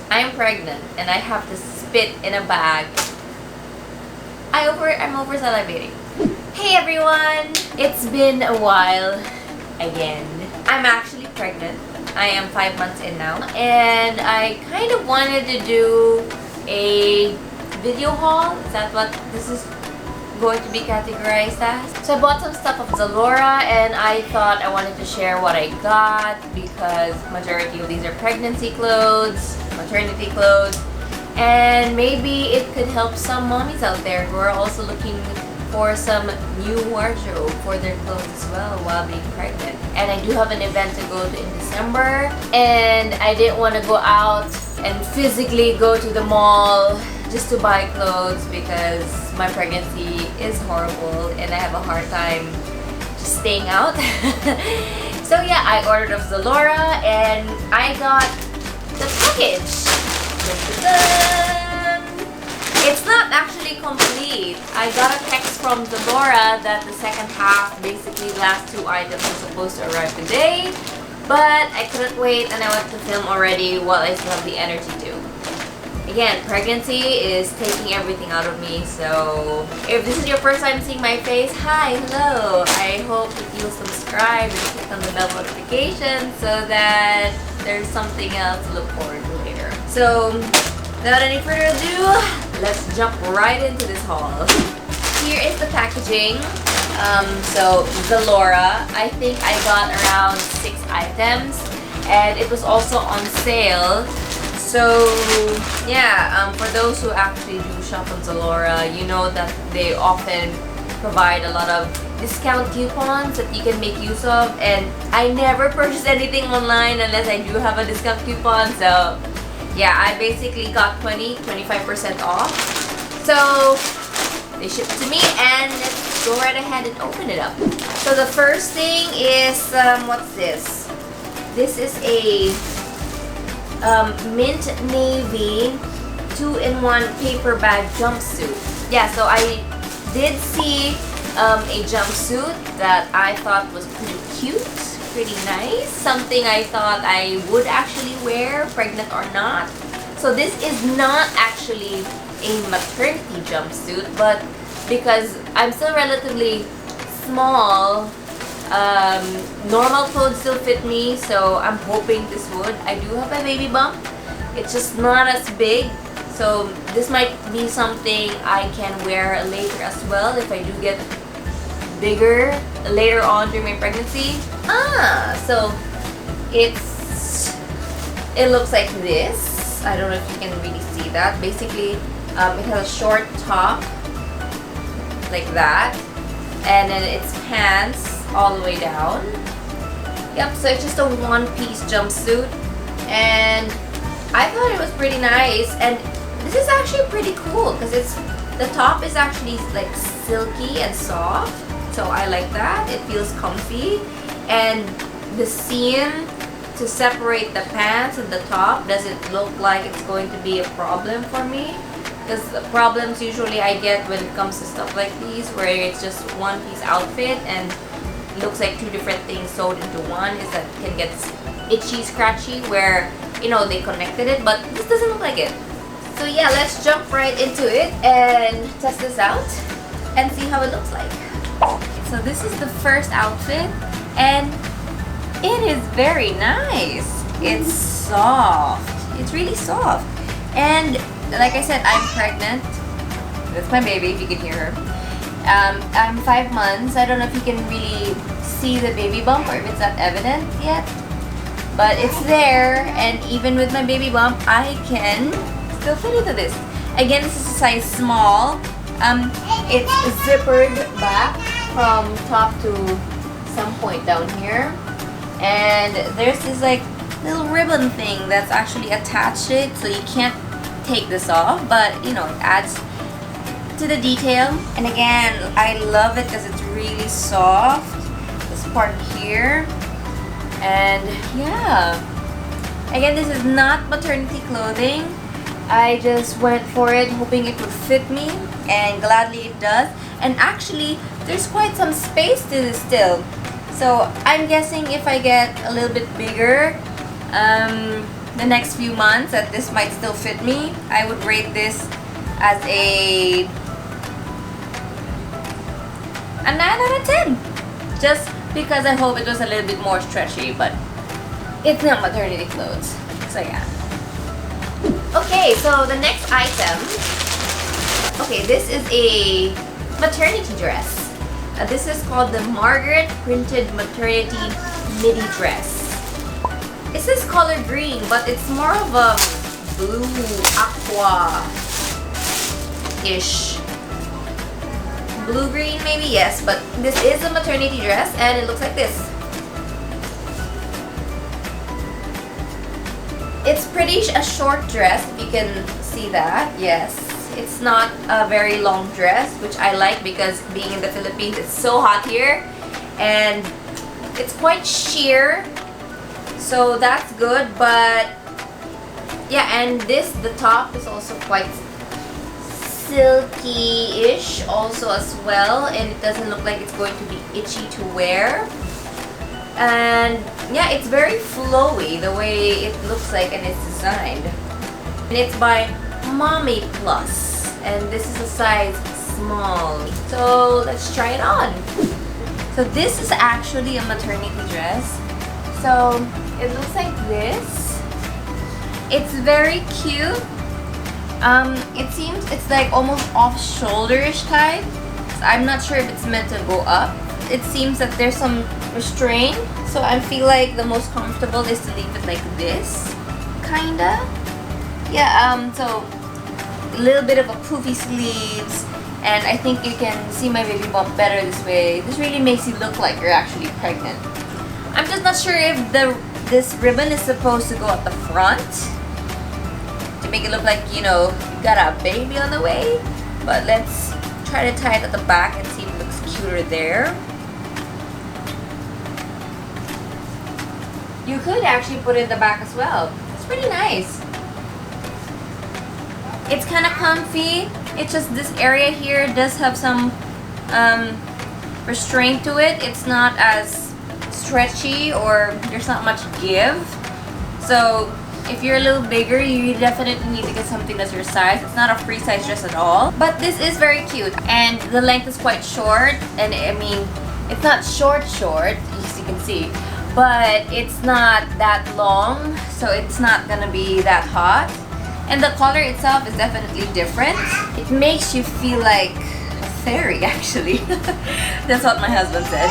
I'm pregnant and I have to spit in a bag. I'm over salivating. Hey everyone! It's been a while again. I'm actually pregnant. I am 5 months in now. And I kind of wanted to do a video haul. Is that what this is going to be categorized as? So I bought some stuff of Zalora and I thought I wanted to share what I got because majority of these are pregnancy clothes, maternity clothes, and maybe it could help some mommies out there who are also looking for some new wardrobe for their clothes as well while being pregnant. And I do have an event to go to in December, and I didn't want to go out and physically go to the mall just to buy clothes because my pregnancy is horrible and I have a hard time just staying out. So yeah, I ordered off Zalora and I got the package. Dun-dun-dun. It's not actually complete. I got a text from Zalora that the second half, basically the last 2 items, are supposed to arrive today, but I couldn't wait and I wanted to film already while I still have the energy to. Again, pregnancy is taking everything out of me, so if this is your first time seeing my face, hi, hello! I hope that you'll subscribe and click on the bell notification so that there's something else to look forward to later. So, without any further ado, let's jump right into this haul. Here is the packaging. So, Zalora, I think I got around 6 items, and it was also on sale. So yeah, for those who actually do shop on Zalora, you know that they often provide a lot of discount coupons that you can make use of, and I never purchase anything online unless I do have a discount coupon. So yeah, I basically got 25% off. So they shipped it to me, and let's go right ahead and open it up. So the first thing is, what's this? This is a mint navy 2-in-1 paper bag jumpsuit. Yeah, so I did see a jumpsuit that I thought was pretty cute, pretty nice, something I thought I would actually wear, pregnant or not. So this is not actually a maternity jumpsuit, but because I'm still relatively small, normal clothes still fit me, so I'm hoping this would. I do have a baby bump. It's just not as big, so this might be something I can wear later as well if I do get bigger later on during my pregnancy. So it looks like this. I don't know if you can really see that. Basically, it has a short top like that, and then its pants all the way down. Yep, so it's just a one-piece jumpsuit, and I thought it was pretty nice. And this is actually pretty cool because the top is actually like silky and soft, so I like that. It feels comfy, and the seam to separate the pants and the top doesn't look like it's going to be a problem for me, because the problems usually I get when it comes to stuff like these where it's just one piece outfit and looks like 2 different things sewed into one is that it can get itchy, scratchy where, you know, they connected it, but this doesn't look like it. So yeah, let's jump right into it and test this out and see how it looks like. So this is the first outfit, and it is very nice. It's soft. It's really soft. And like I said, I'm pregnant. That's my baby, if you can hear her. I'm 5 months. I don't know if you can really see the baby bump or if it's not evident yet, but it's there, and even with my baby bump, I can still fit into this. Again, this is a size small. It's zippered back from top to some point down here, and there's this like little ribbon thing that's actually attached to it, so you can't take this off, but you know, it adds to the detail. And again, I love it because it's really soft, this part here. And yeah, again, this is not maternity clothing. I just went for it hoping it would fit me, and gladly it does. And actually, there's quite some space to this still, so I'm guessing if I get a little bit bigger, the next few months that this might still fit me, I would rate this as a 9 out of 10. Just because I hope it was a little bit more stretchy, but it's not maternity clothes. So yeah. Okay, so the next item. Okay, this is a maternity dress. This is called the Margaret Printed Maternity Midi Dress. It says color green, but it's more of a blue aqua-ish. Blue-green maybe, yes, but this is a maternity dress and it looks like this. It's pretty a short dress, if you can see that, yes. It's not a very long dress, which I like because being in the Philippines, it's so hot here. And it's quite sheer, so that's good, but yeah, and the top is also quite silky-ish also as well, and it doesn't look like it's going to be itchy to wear. And yeah, it's very flowy the way it looks like and it's designed. And it's by Mommy Plus, and this is a size small. So let's try it on. So this is actually a maternity dress. So it looks like this. It's very cute. It seems it's like almost off-shoulder-ish type. I'm not sure if it's meant to go up. It seems that there's some restraint, so I feel like the most comfortable is to leave it like this, kinda. Yeah, so a little bit of a poofy sleeves, and I think you can see my baby bump better this way. This really makes you look like you're actually pregnant. I'm just not sure if this ribbon is supposed to go at the front to make it look like, you know, you got a baby on the way, but let's try to tie it at the back and see if it looks cuter there. You could actually put it in the back as well. It's pretty nice. It's kind of comfy. It's just this area here does have some restraint to it. It's not as stretchy, or there's not much give. So if you're a little bigger, you definitely need to get something that's your size. It's not a free size dress at all. But this is very cute, and the length is quite short. And I mean, it's not short, as you can see, but it's not that long, so it's not gonna be that hot. And the color itself is definitely different. It makes you feel like a fairy, actually. That's what my husband said.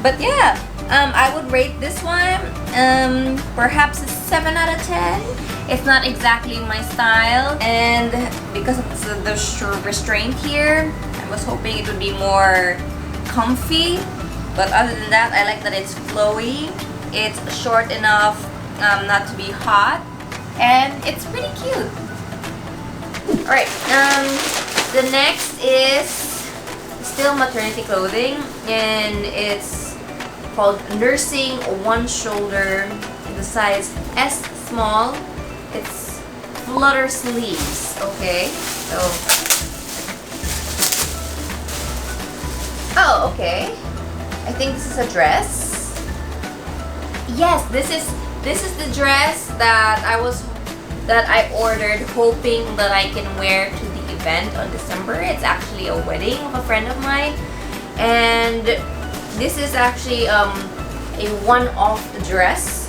But yeah, I would rate this one perhaps a 7 out of 10. It's not exactly my style, and because of the restraint here, I was hoping it would be more comfy. But other than that, I like that it's flowy. It's short enough not to be hot, and it's pretty cute. Alright, the next is still maternity clothing, and it's called Nursing One Shoulder in the size S small. It's flutter sleeves. Okay, so oh, okay. I think this is a dress. Yes, this is the dress that I ordered, hoping that I can wear to the event on December. It's actually a wedding of a friend of mine, and this is actually a one-off dress,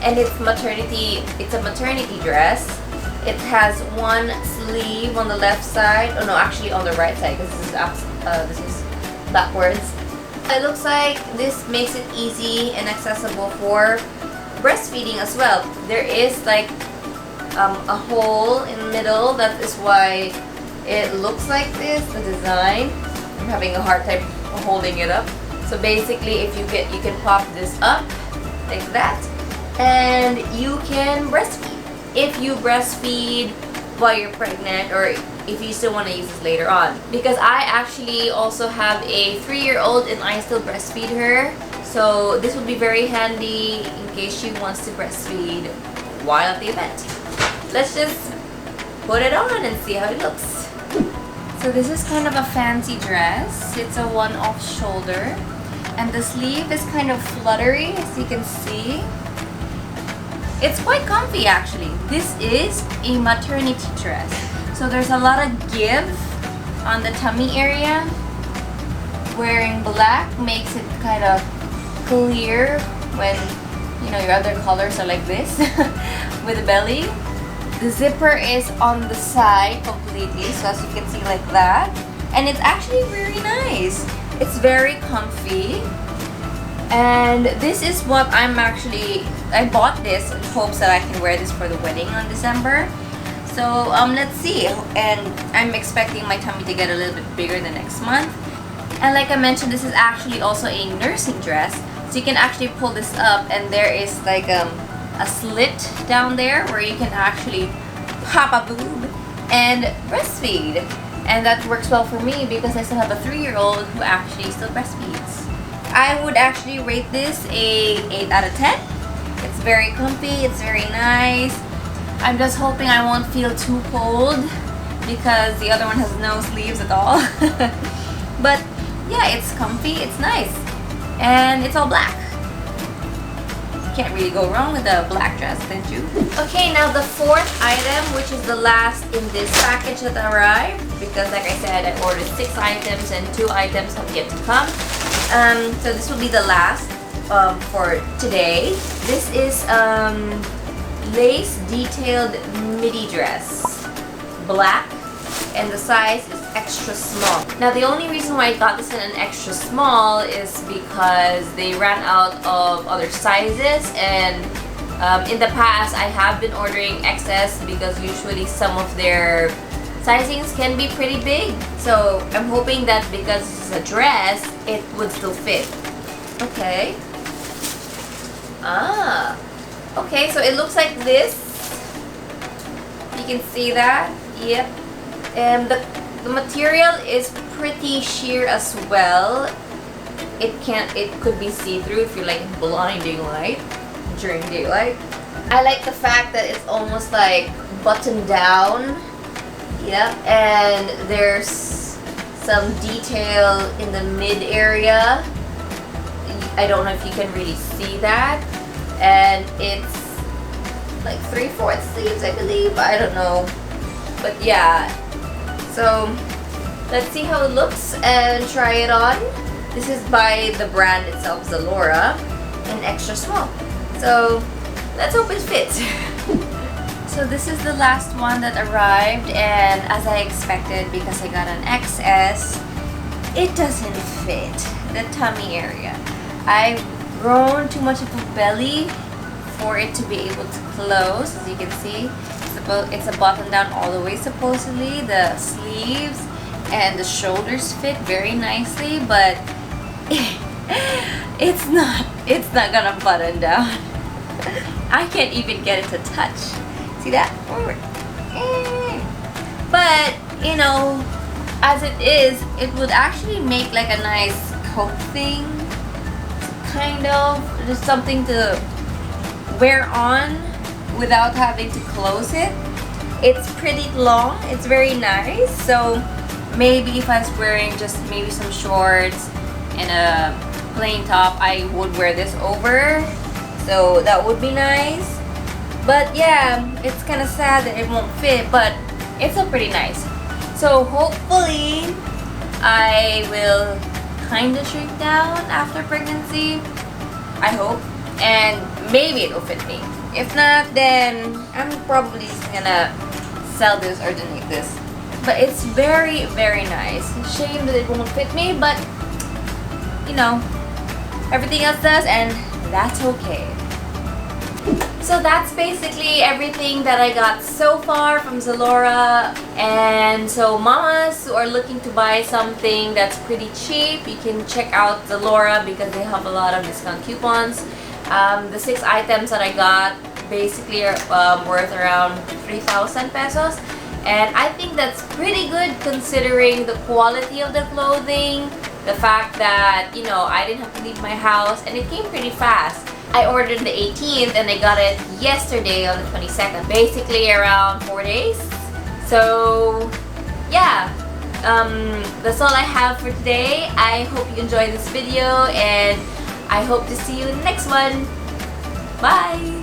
and it's maternity. It's a maternity dress. It has one sleeve on the left side. Oh no, actually on the right side, because this is backwards. It looks like this makes it easy and accessible for breastfeeding as well. There is like a hole in the middle. That is why it looks like this, the design. I'm having a hard time holding it up. So basically, if you can pop this up like that, and you can breastfeed. If you breastfeed while you're pregnant, or if you still want to use this later on. Because I actually also have a 3-year-old and I still breastfeed her. So this would be very handy in case she wants to breastfeed while at the event. Let's just put it on and see how it looks. So this is kind of a fancy dress. It's a one-off shoulder, and the sleeve is kind of fluttery, as you can see. It's quite comfy actually. This is a maternity dress. So there's a lot of give on the tummy area. Wearing black makes it kind of clear when, you know, your other colors are like this with the belly. The zipper is on the side completely, so as you can see, like that. And it's actually very nice. It's very comfy. And this is what I bought this in hopes that I can wear this for the wedding on December. So let's see. And I'm expecting my tummy to get a little bit bigger the next month. And like I mentioned, this is actually also a nursing dress. So you can actually pull this up, and there is like a slit down there where you can actually pop a boob and breastfeed. And that works well for me because I still have a 3-year-old who actually still breastfeeds. I would actually rate this a 8 out of 10. It's very comfy, it's very nice. I'm just hoping I won't feel too cold because the other one has no sleeves at all. But yeah, it's comfy, it's nice, and it's all black. Can't really go wrong with a black dress, can't you? Okay, now the fourth item, which is the last in this package that arrived, because like I said, I ordered 6 items and 2 items have yet to come. So this will be the last for today. This is lace detailed midi dress, black, and the size is extra small. Now the only reason why I got this in an extra small is because they ran out of other sizes, and in the past I have been ordering XS because usually some of their sizings can be pretty big. So I'm hoping that because it's a dress, it would still fit. Okay. Okay, so it looks like this. You can see that. Yep. And the material is pretty sheer as well. It could be see-through if you like blinding light during daylight. I like the fact that it's almost like buttoned down. Yep, and there's some detail in the mid area. I don't know if you can really see that. And it's like 3/4 sleeves, I believe. I don't know. But yeah. So let's see how it looks and try it on. This is by the brand itself, Zalora, in extra small. So let's hope it fits. So this is the last one that arrived, and as I expected, because I got an XS, it doesn't fit the tummy area. I've grown too much of a belly for it to be able to close. As you can see, it's a button down all the way supposedly. The sleeves and the shoulders fit very nicely, but it's not gonna button down. I can't even get it to touch. See that? But you know, as it is, it would actually make like a nice coat thing, kind of, just something to wear on without having to close it. It's pretty long, it's very nice. So maybe if I was wearing just maybe some shorts and a plain top, I would wear this over, so that would be nice. But yeah, it's kind of sad that it won't fit, but it's still pretty nice. So hopefully I will kind of shrink down after pregnancy, I hope, and maybe it will fit me. If not, then I'm probably just gonna sell this or donate this. But it's very, very nice. Shame that it won't fit me, but you know, everything else does, and that's okay. So that's basically everything that I got so far from Zalora. And so mamas who are looking to buy something that's pretty cheap, you can check out Zalora because they have a lot of discount coupons. The 6 items that I got basically are worth around 3,000 pesos. And I think that's pretty good considering the quality of the clothing, the fact that, you know, I didn't have to leave my house, and it came pretty fast. I ordered the 18th and I got it yesterday on the 22nd, basically around 4 days. So yeah, that's all I have for today. I hope you enjoyed this video, and I hope to see you in the next one. Bye!